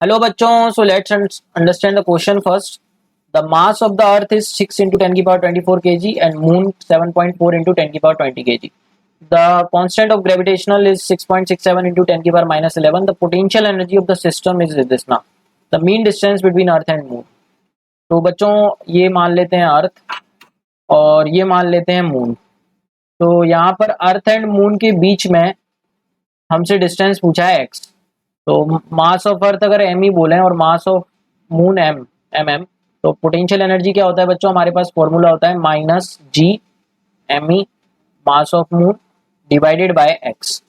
Hello बच्चों, so let's understand the question first. The mass of the earth is 6 into 10 की power 24 kg and moon 7.4 into 10 की power 20 kg. The constant of gravitational is 6.67 into 10 की power minus 11. The potential energy of the system is this now. The mean distance between earth and moon. तो बच्चों ये मान लेते हैं अर्थ और ये मान लेते हैं मून। तो यहाँ पर अर्थ एंड मून के बीच में हमसे डिस्टेंस पूछा है एक्स। तो मास ऑफ अर्थ अगर एम ही बोले और मास ऑफ मून एम तो पोटेंशियल एनर्जी क्या होता है बच्चों, हमारे पास फॉर्मूला होता है minus G M E mass of moon divided by X.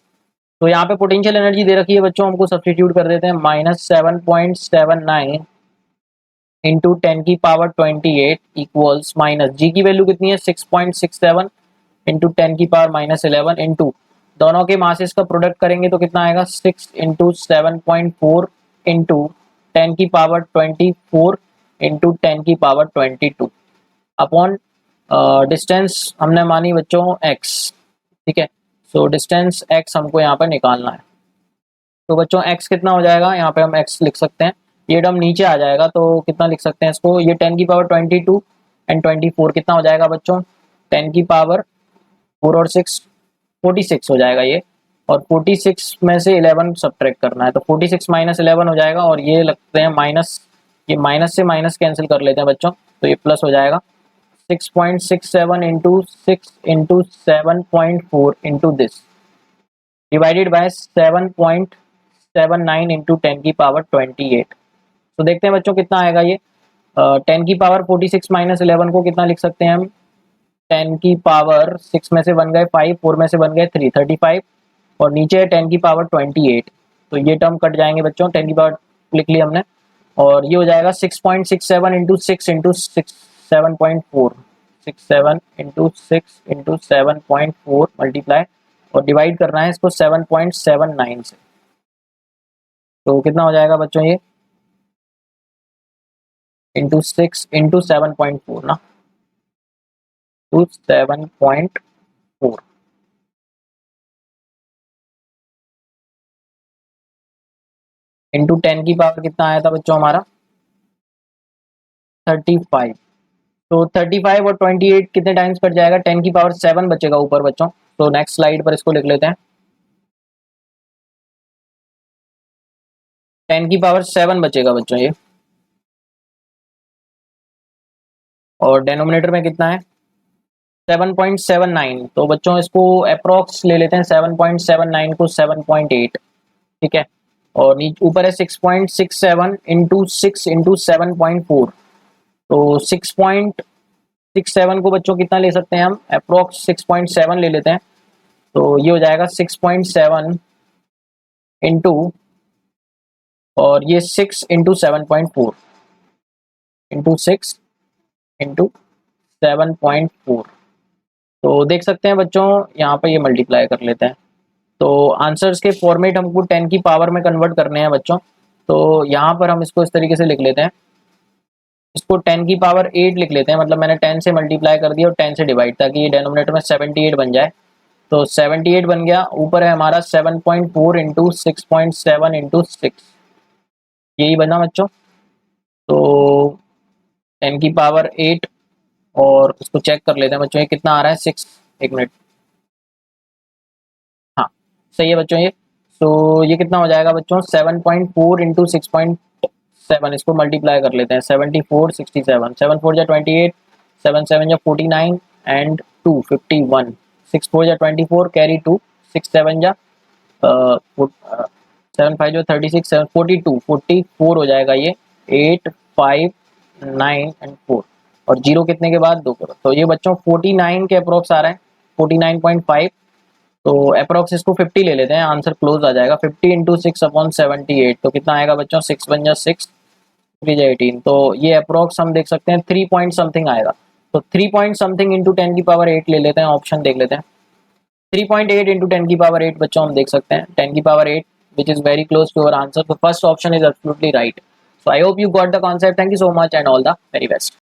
तो यहाँ पे पोटेंशियल एनर्जी दे रखी है बच्चों, हमको सब्सटीट्यूट कर देते हैं -7.79 इंटू 10 की पावर 28 इक्वल्स माइनस जी की वैल्यू कितनी है 6.67 इंटू 10 की पावर -11 इंटू दोनों के मासेस का प्रोडक्ट करेंगे तो कितना आएगा 6 इंटू 7.4 इंटू 10 की पावर 24 इंटू 10 की पावर 22 अपॉन डिस्टेंस हमने मानी बच्चों x। ठीक है, सो डिस्टेंस x हमको यहाँ पर निकालना है। तो बच्चों x कितना हो जाएगा, यहाँ पे हम x लिख सकते हैं, ये टर्म नीचे आ जाएगा तो कितना लिख सकते हैं इसको, ये 10 की पावर 22 एंड 24 कितना हो जाएगा बच्चों 10 की पावर 4 और 6 46 हो जाएगा ये, और 46 में से 11 सब्ट्रैक्ट करना है तो 46 माइनस 11 हो जाएगा, और ये लगते हैं माइनस, ये माइनस से माइनस कैंसिल कर लेते हैं बच्चों तो ये प्लस हो जाएगा 6.67 into 6 into 7.4 into this divided by 7.79 into 10 की पावर 28। तो देखते हैं बच्चों कितना आएगा ये 10 की पावर 46 माइनस 11 को कितना लिख सकते हैं हम 10 की पावर 6 में से बन गए 5, 4 में से बन गए 3, 35 और नीचे है 10 की पावर 28। तो ये टर्म कट जाएंगे बच्चों, 10 की पावर लिख लिया हमने और ये हो जाएगा 6.67 into 6 into 7.4 67 into 6 into 7.4 multiply और डिवाइड करना है इसको 7.79 से। तो कितना हो जाएगा बच्चों ये इंटू 6 इंटू 7.4 ना टू 7.4 इंटू 10 की पावर कितना आया था बच्चों हमारा 35। तो 35 और 28 कितने टाइम्स कट जाएगा 10 की पावर 7 बचेगा ऊपर बच्चों। तो नेक्स्ट स्लाइड पर इसको लिख लेते हैं 10 की पावर 7 बचेगा बच्चों ये, और डेनोमिनेटर में कितना है 7.79। तो बच्चों इसको अप्रोक्स ले लेते हैं 7.79 को 7.8। ठीक है, और नीचे ऊपर है 6.67 इंटू 6 इंटू 7.4। तो 6.67 को बच्चों कितना ले सकते हैं हम अप्रोक्स 6.7 ले लेते हैं तो ये हो जाएगा 6.7 इंटू और ये 6 इंटू 7.4 इंटू 6 इंटू 7.4। तो देख सकते हैं बच्चों यहाँ पे ये मल्टीप्लाई कर लेते हैं। तो आंसर्स के फॉर्मेट हमको 10 की पावर में कन्वर्ट करने हैं बच्चों। तो यहाँ पर हम इसको इस तरीके से लिख लेते हैं, इसको 10 की पावर 8 लिख लेते हैं, मतलब मैंने 10 से मल्टीप्लाई कर दिया और 10 से डिवाइड, ताकि ये डेनोमिनेटर में 78 बन जाए। तो 78 बन गया, ऊपर है हमारा 7.4 इंटू 6.7 इंटू 6, यही बना बच्चों। तो 10 की पावर 8 और इसको चेक कर लेते हैं बच्चों ये कितना आ रहा है 6, एक मिनट, हाँ सही है बच्चों ये। तो ये कितना हो जाएगा बच्चों 7.4 इंटू 6.7, इसको मल्टीप्लाई कर लेते हैं 74 67, 7 4 जा 28, 7 7 जा 49 एंड 2 51, 6 4 जा 24 कैरी 2, 6 7 जा 7 5 जो 36, 7 42 44 हो जाएगा ये 8 5 9 एंड 4, और जीरो कितने के बाद 2 करो। तो ये बच्चों 49 के अप्रोक्स आ रहा है 49.5। तो अप्रोक्स इसको 50 ले लेते हैं, आंसर क्लोज आ जाएगा 50 इंटू 6 अपॉन 78। तो कितना आएगा बच्चों 6 1 जा 6 3 जा 18। तो ये अप्रोक्स हम देख सकते हैं 3 पॉइंट समथिंग आएगा। तो 3 पॉइंट समथिंग इंटू 10 की पावर 8 ले लेते हैं, ऑप्शन देख लेते हैं 3.8 इंटू 10 की पावर 8 बच्चों हम देख सकते हैं 10 की power 8 which is very close to our answer. So first option is absolutely right. So I hope you got the concept. Thank you so much and all the very best.